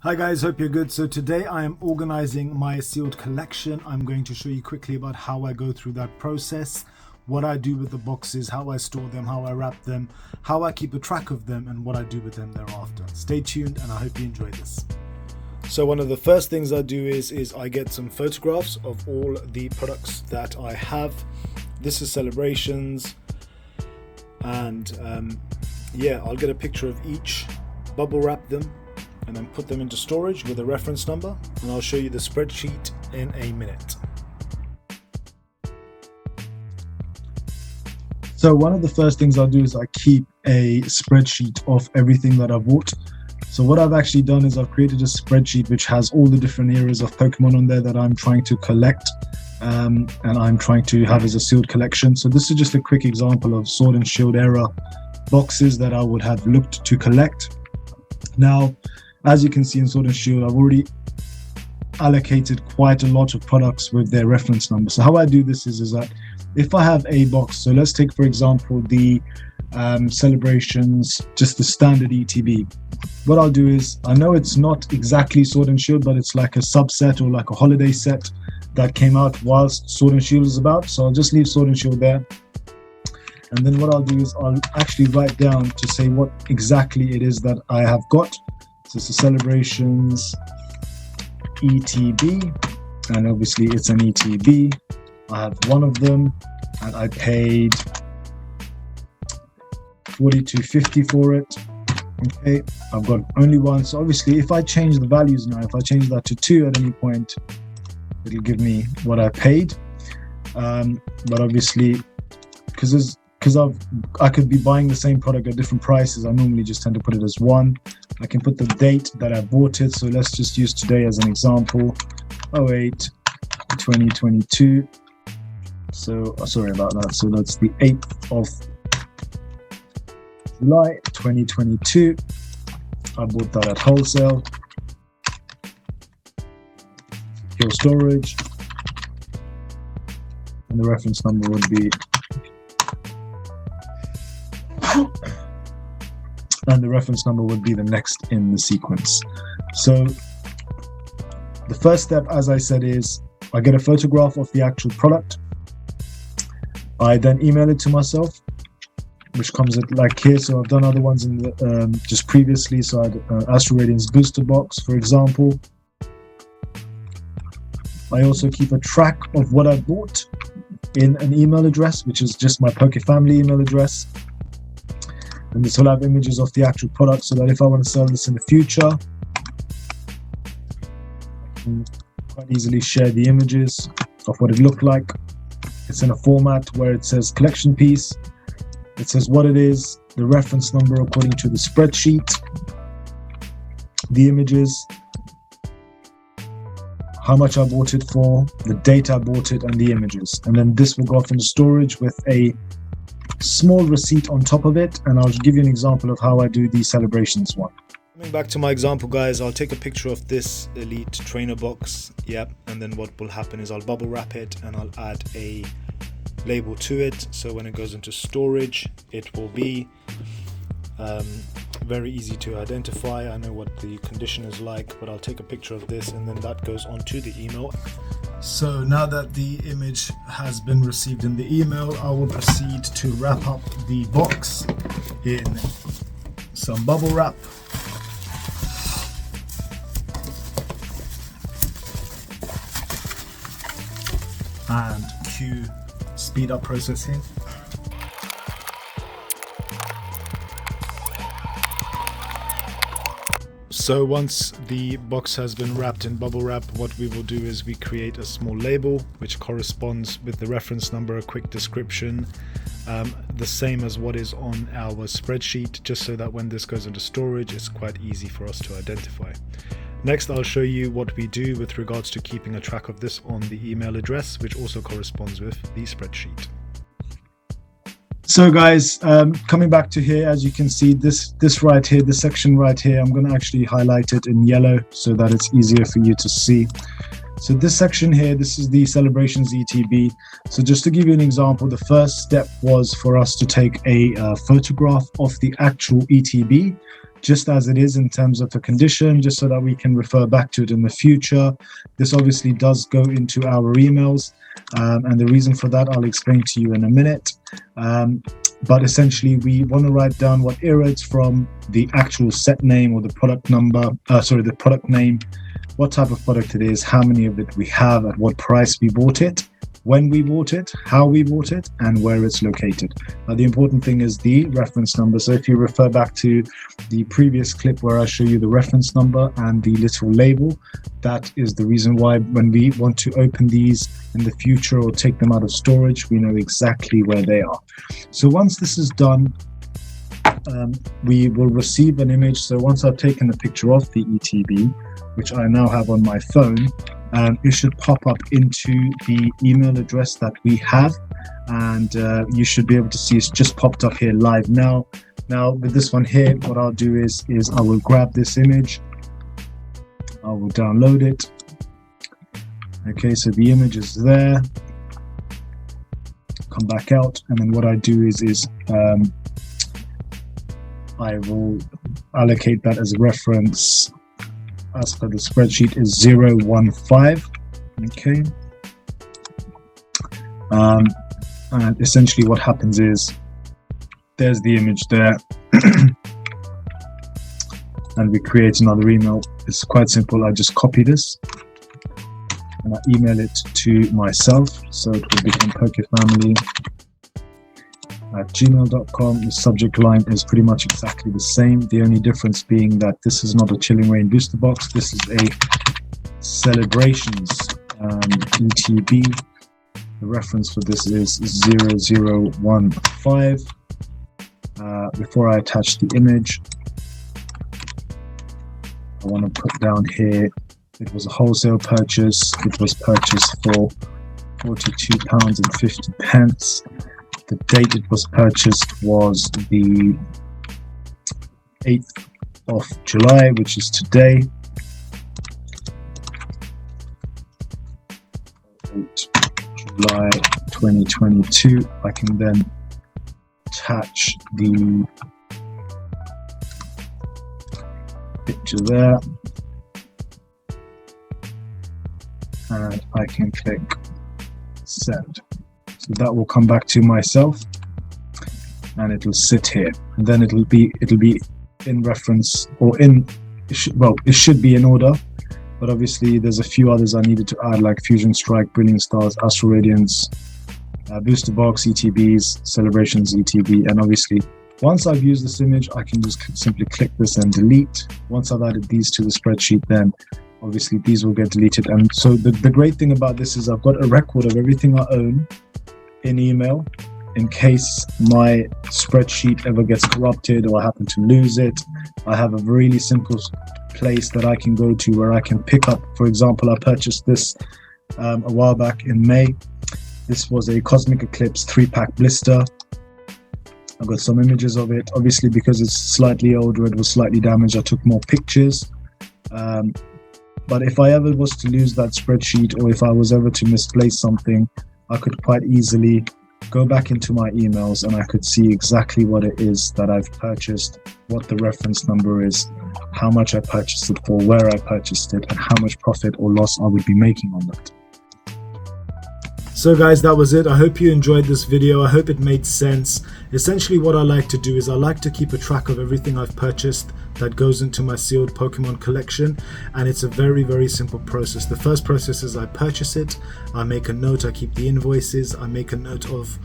Hi guys, hope you're good. So today I am organizing my sealed collection. I'm going to show you quickly about how I go through that process, what I do with the boxes, how I store them, how I wrap them, how I keep a track of them, and what I do with them thereafter. Stay tuned and I hope you enjoy this. So one of the first things I do is I get some photographs of all the products that I have. This is celebrations, and I'll get a picture of each, bubble wrap them, and then put them into storage with a reference number, and I'll show you the spreadsheet in a minute. So one of the first things I'll do is I keep a spreadsheet of everything that I've bought. So what I've actually done is I've created a spreadsheet which has all the different areas of Pokemon on there that I'm trying to collect and I'm trying to have as a sealed collection. So this is just a quick example of Sword and Shield era boxes that I would have looked to collect. Now, as you can see in Sword and Shield, I've already allocated quite a lot of products with their reference number. So how I do this is that if I have a box, so let's take for example the celebrations, just the standard ETB. What I'll do is, I know it's not exactly Sword and Shield, but it's like a subset or like a holiday set that came out whilst Sword and Shield is about. So I'll just leave Sword and Shield there. And then what I'll do is I'll actually write down to say what exactly it is that I have got. So it's the celebrations ETB, and obviously it's an ETB. I have one of them and I paid $42.50 for it. Okay, I've got only one. So obviously if I change the values now, if I change that to 2 at any point, it'll give me what I paid. But obviously because I could be buying the same product at different prices, I normally just tend to put it as 1. I can put the date that I bought it. So let's just use today as an example, 08/2022. So sorry about that. So that's the 8th of July 2022. I bought that at wholesale. Secure storage. And the reference number would be the next in the sequence. So the first step, as I said, is I get a photograph of the actual product. I then email it to myself, which comes at like here. So I've done other ones in the just previously. So I had Astral Radiance booster box, for example. I also keep a track of what I bought in an email address, which is just my Poke Family email address. And this will have images of the actual product, so that if I want to sell this in the future, I can quite easily share the images of what it looked like. It's in a format where it says collection piece, it says what it is, the reference number according to the spreadsheet, the images, how much I bought it for, the date I bought it, and the images. And then this will go off into storage with a small receipt on top of it, and I'll give you an example of how I do the celebrations one. Coming back to my example, guys, I'll take a picture of this Elite Trainer box, and then what will happen is I'll bubble wrap it and I'll add a label to it, so when it goes into storage it will be very easy to identify. I know what the condition is like, but I'll take a picture of this and then that goes onto the email. So now that the image has been received in the email, I will proceed to wrap up the box in some bubble wrap. And cue speed up processing. So once the box has been wrapped in bubble wrap, what we will do is we create a small label which corresponds with the reference number, a quick description, the same as what is on our spreadsheet, just so that when this goes into storage it's quite easy for us to identify. Next, I'll show you what we do with regards to keeping a track of this on the email address, which also corresponds with the spreadsheet. So guys, coming back to here, as you can see, this right here, this section right here, I'm going to actually highlight it in yellow so that it's easier for you to see. So this section here, this is the celebrations ETB. So just to give you an example, the first step was for us to take a photograph of the actual ETB. just as it is in terms of the condition, just so that we can refer back to it in the future. This obviously does go into our emails, and the reason for that I'll explain to you in a minute. But essentially, we want to write down what era it's from, the actual set name or the product number, the product name, what type of product it is, how many of it we have, at what price we bought it, when we bought it, how we bought it, and where it's located. Now, the important thing is the reference number. So if you refer back to the previous clip where I show you the reference number and the little label, that is the reason why when we want to open these in the future or take them out of storage, we know exactly where they are. So once this is done, we will receive an image. So once I've taken a picture of the ETB, which I now have on my phone, it should pop up into the email address that we have, and you should be able to see it's just popped up here live now. Now with this one here, what I'll do is I will grab this image, I will download it. Okay, so the image is there. Come back out, and then what I do is I will allocate that as a reference. As per the spreadsheet is 015. Okay, and essentially what happens is there's the image there, and we create another email. It's quite simple. I just copy this and I email it to myself, so it will become pokefamily@gmail.com. The subject line is pretty much exactly the same. The only difference being that this is not a Chilling Reign booster box. This is a Celebrations ETB. The reference for this is 0015. Before I attach the image, I want to put down here, it was a wholesale purchase. It was purchased for £42.50. The date it was purchased was the 8th of July, which is today. 8 July 2022. I can then attach the picture there, and I can click send. So that will come back to myself, and it will sit here, and then it'll be in reference, or it should be in order, but obviously there's a few others I needed to add, like Fusion Strike, Brilliant Stars, Astral Radiance, Booster Box, ETBs, Celebrations ETB, and obviously once I've used this image, I can just simply click this and delete. Once I've added these to the spreadsheet, then obviously these will get deleted. And so the great thing about this is I've got a record of everything I own in email, in case my spreadsheet ever gets corrupted or I happen to lose it. I have a really simple place that I can go to where I can pick up. For example, I purchased this a while back in May. This was a Cosmic Eclipse 3-pack blister. I've got some images of it. Obviously, because it's slightly older, it was slightly damaged, I took more pictures. But if I ever was to lose that spreadsheet, or if I was ever to misplace something, I could quite easily go back into my emails and I could see exactly what it is that I've purchased, what the reference number is, how much I purchased it for, where I purchased it, and how much profit or loss I would be making on that. So guys, that was it. I hope you enjoyed this video. I hope it made sense. Essentially what I like to do is I like to keep a track of everything I've purchased that goes into my sealed Pokemon collection, and it's a very, very simple process. The first process is I purchase it, I make a note, I keep the invoices, I make a note of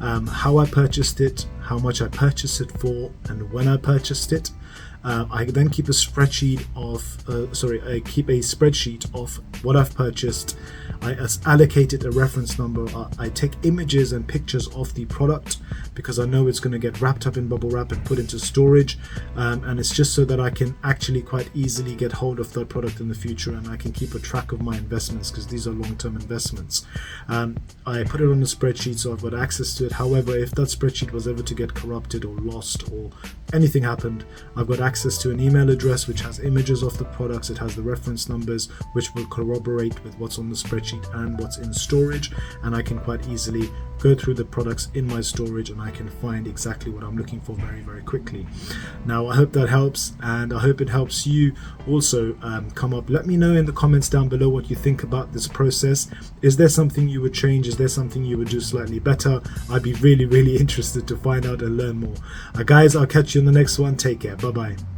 how I purchased it, how much I purchased it for, and when I purchased it. I then keep a spreadsheet of what I've purchased. I allocated a reference number. I take images and pictures of the product because I know it's going to get wrapped up in bubble wrap and put into storage, and it's just so that I can actually quite easily get hold of that product in the future, and I can keep a track of my investments because these are long-term investments. I put it on a spreadsheet so I've got access to it. However, if that spreadsheet was ever to to get corrupted or lost or anything happened, I've got access to an email address which has images of the products, it has the reference numbers which will corroborate with what's on the spreadsheet and what's in storage, and I can quite easily go through the products in my storage and I can find exactly what I'm looking for very, very quickly. Now, I hope that helps, and I hope it helps you also come up. Let me know in the comments down below what you think about this process. Is there something you would change? Is there something you would do slightly better? I'd be really, really interested to find out and learn more. Guys, I'll catch you in the next one. Take care. Bye bye.